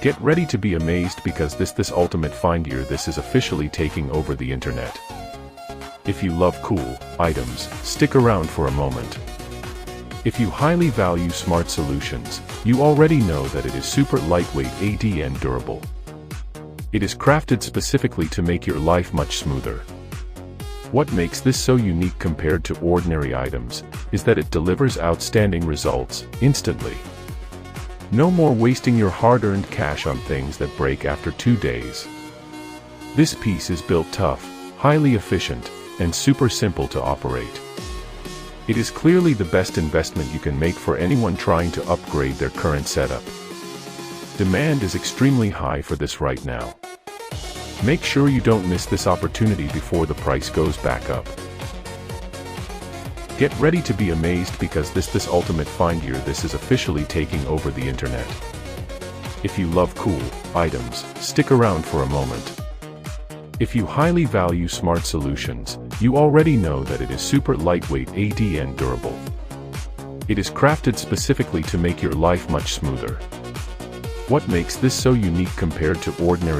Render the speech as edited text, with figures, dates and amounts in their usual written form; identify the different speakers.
Speaker 1: Get ready to be amazed because this ultimate find gear is officially taking over the internet. If you love cool items, stick around for a moment. If you highly value smart solutions, you already know that it is super lightweight and durable. It is crafted specifically to make your life much smoother. What makes this so unique compared to ordinary items is that it delivers outstanding results instantly. No more wasting your hard-earned cash on things that break after 2 days. This piece is built tough, highly efficient, and super simple to operate. It is clearly the best investment you can make for anyone trying to upgrade their current setup. Demand is extremely high for this right now. Make sure you don't miss this opportunity before the price goes back up. Get ready to be amazed because this ultimate find gear is officially taking over the internet. If you love cool items, stick around for a moment. If you highly value smart solutions, you already know that it is super lightweight and durable. It is crafted specifically to make your life much smoother. What makes this so unique compared to ordinary